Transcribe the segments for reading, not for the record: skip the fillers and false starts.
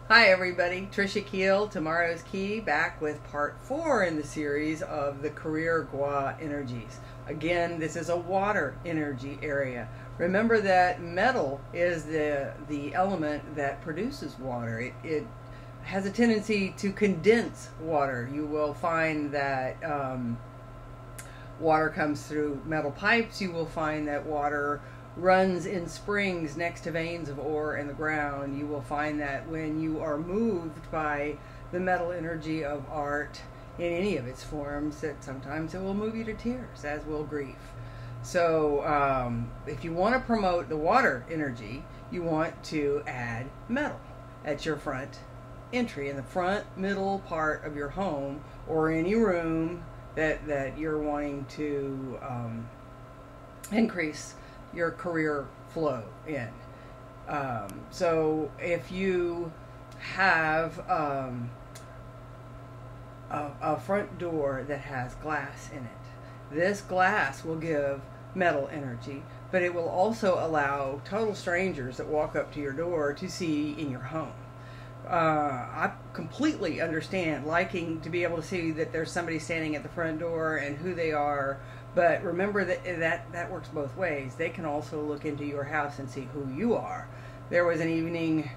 Hi everybody, Trisha Keel, Tomorrow's Key, back with part 4 in the series of the Career4.mov energies. Again, this is a water energy area. Remember that metal is the element that produces water. It has a tendency to condense water. You will find that water comes through metal pipes. You will find that water runs in springs next to veins of ore in the ground. You will find that when you are moved by the metal energy of art in any of its forms, that sometimes it will move you to tears, as will grief. So if you want to promote the water energy, you want to add metal at your front entry, in the front middle part of your home, or any room that you're wanting to increase your career flow in. So if you have a front door that has glass in it, this glass will give metal energy, but it will also allow total strangers that walk up to your door to see in your home. I completely understand liking to be able to see that there's somebody standing at the front door and who they are. But remember that works both ways. They can also look into your house and see who you are. There was an evening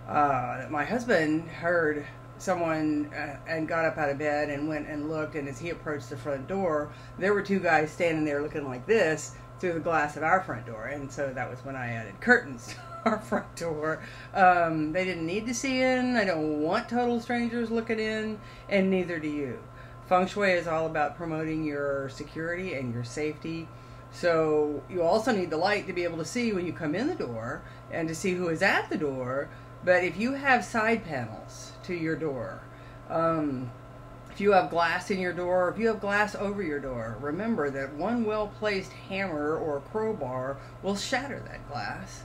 that my husband heard someone and got up out of bed and went and looked, and as he approached the front door, there were two guys standing there looking like this through the glass of our front door. And so that was when I added curtains to our front door. They didn't need to see in. I don't want total strangers looking in, and neither do you. Feng Shui is all about promoting your security and your safety. So you also need the light to be able to see when you come in the door and to see who is at the door. But if you have side panels to your door, if you have glass in your door, if you have glass over your door, remember that one well-placed hammer or crowbar will shatter that glass.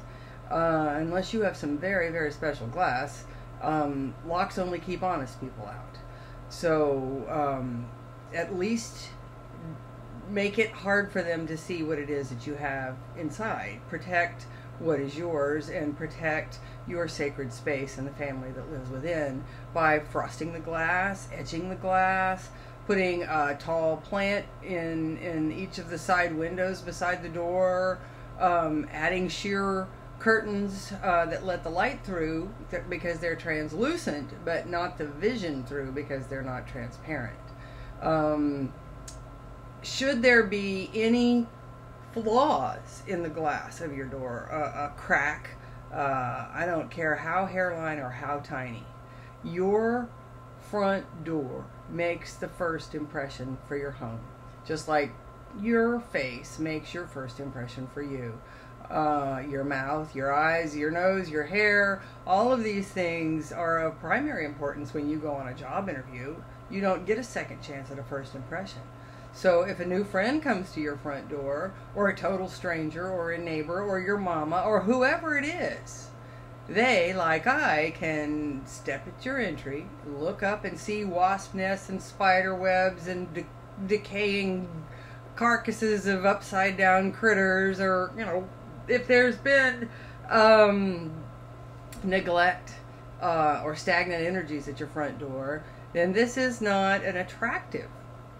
Unless you have some very, very special glass, locks only keep honest people out. So at least make it hard for them to see what it is that you have inside. Protect what is yours and protect your sacred space and the family that lives within by frosting the glass, etching the glass, putting a tall plant in each of the side windows beside the door, adding sheer curtains that let the light through because they're translucent, but not the vision through because they're not transparent. Should there be any flaws in the glass of your door, a crack, I don't care how hairline or how tiny, your front door makes the first impression for your home, just like your face makes your first impression for you. Your mouth, your eyes, your nose, your hair, all of these things are of primary importance when you go on a job interview. You don't get a second chance at a first impression. So if a new friend comes to your front door, or a total stranger, or a neighbor, or your mama, or whoever it is, they, like I, can step at your entry, look up and see wasp nests and spider webs and decaying carcasses of upside down critters, or, you know, if there's been neglect or stagnant energies at your front door, then this is not an attractive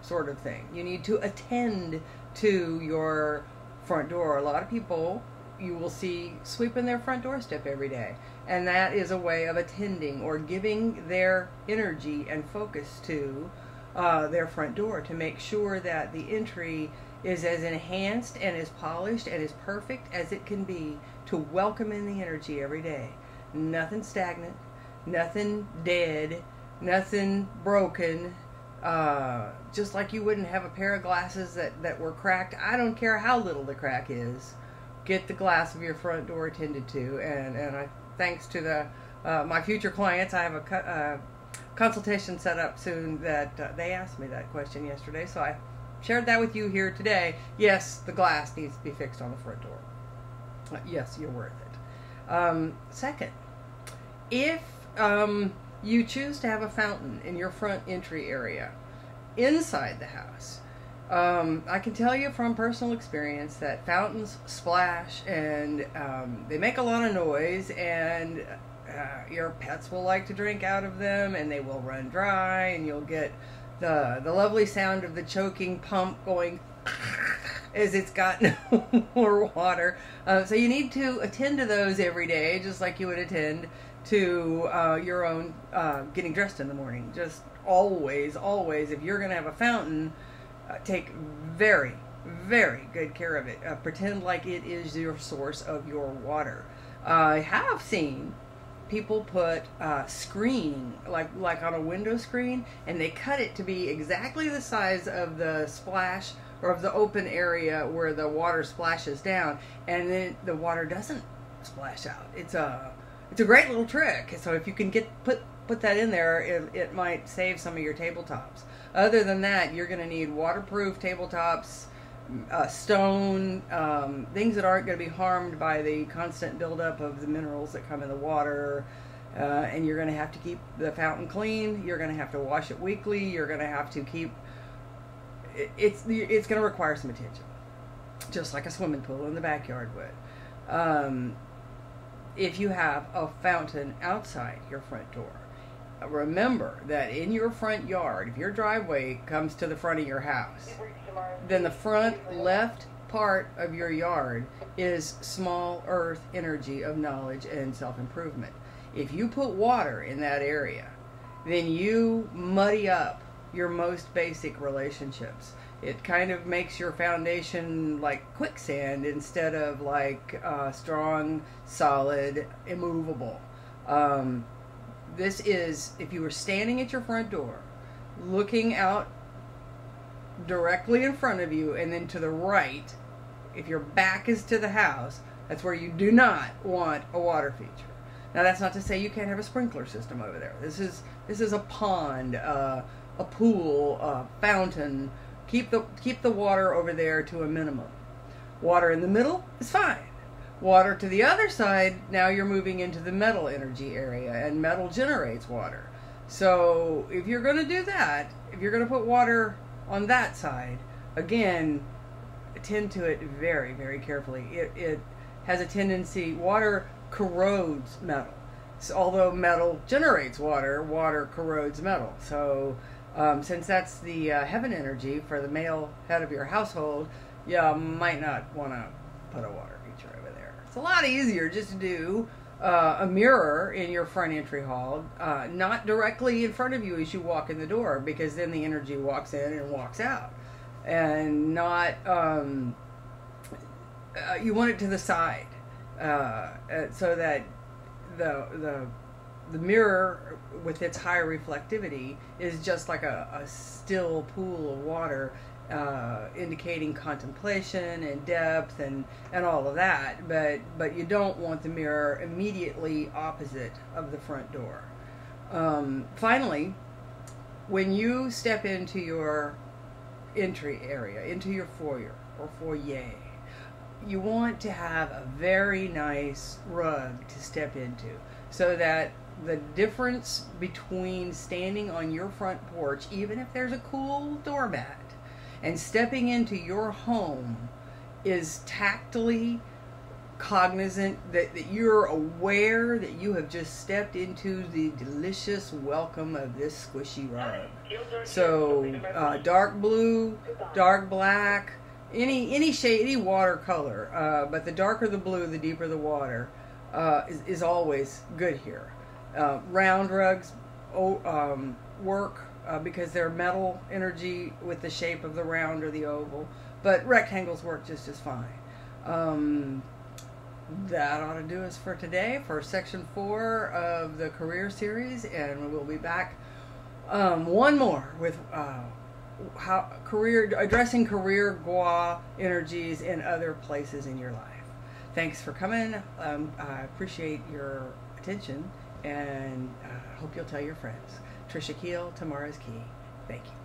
sort of thing. You need to attend to your front door. A lot of people you will see sweeping their front doorstep every day, and that is a way of attending or giving their energy and focus to their front door to make sure that the entry is as enhanced and as polished and as perfect as it can be to welcome in the energy every day. Nothing stagnant, nothing dead, nothing broken. Just like you wouldn't have a pair of glasses that were cracked. I don't care how little the crack is. Get the glass of your front door attended to. And I, thanks to the my future clients, I have a consultation set up soon that they asked me that question yesterday. So I shared that with you here today. Yes, the glass needs to be fixed on the front door. Yes, you're worth it. Second, if you choose to have a fountain in your front entry area inside the house, I can tell you from personal experience that fountains splash and they make a lot of noise, and your pets will like to drink out of them, and they will run dry, and you'll get the lovely sound of the choking pump going as it's got no more water. So you need to attend to those every day, just like you would attend to your own getting dressed in the morning. Just always, if you're going to have a fountain, take very, very good care of it. Pretend like it is your source of your water. I have seen people put screening, like on a window screen, and they cut it to be exactly the size of the splash or of the open area where the water splashes down, and then the water doesn't splash out. It's a great little trick. So if you can put that in there, it might save some of your tabletops. Other than that, you're going to need waterproof tabletops, stone, things that aren't going to be harmed by the constant buildup of the minerals that come in the water. And you're going to have to keep the fountain clean. You're going to have to wash it weekly. You're going to have to keep it's going to require some attention, just like a swimming pool in the backyard would. If you have a fountain outside your front door, remember that in your front yard, if your driveway comes to the front of your house, then the front left part of your yard is small earth energy of knowledge and self-improvement. If you put water in that area, then you muddy up your most basic relationships. It kind of makes your foundation like quicksand instead of like strong, solid, immovable. This is, if you were standing at your front door, looking out directly in front of you, and then to the right, if your back is to the house, that's where you do not want a water feature. Now, that's not to say you can't have a sprinkler system over there. This is a pond, a pool, a fountain. Keep the water over there to a minimum. Water in the middle is fine. Water to the other side, now you're moving into the metal energy area, and metal generates water. So if you're going to do that, if you're going to put water on that side, again, attend to it very, very carefully. It has a tendency, water corrodes metal. So although metal generates water, water corrodes metal. So since that's the heaven energy for the male head of your household, you might not want to put a water feature over there. It's a lot easier just to do a mirror in your front entry hall, not directly in front of you as you walk in the door, because then the energy walks in and walks out. And not, you want it to the side, so that the mirror with its high reflectivity is just like a still pool of water, indicating contemplation and depth and all of that, but you don't want the mirror immediately opposite of the front door. Finally, when you step into your entry area, into your foyer or foyer, you want to have a very nice rug to step into, so that the difference between standing on your front porch, even if there's a cool doormat, and stepping into your home is tactily cognizant, that you're aware that you have just stepped into the delicious welcome of this squishy rug. So dark blue, dark black, any shade, any watercolor, but the darker the blue, the deeper the water, is always good here. Round rugs work because they're metal energy with the shape of the round or the oval, but rectangles work just as fine. That ought to do us for today for section 4 of the career series, and we'll be back one more with addressing career gua energies in other places in your life. Thanks for coming. I appreciate your attention, and hope you'll tell your friends. Trisha Keel, Tomorrow's Key. Thank you.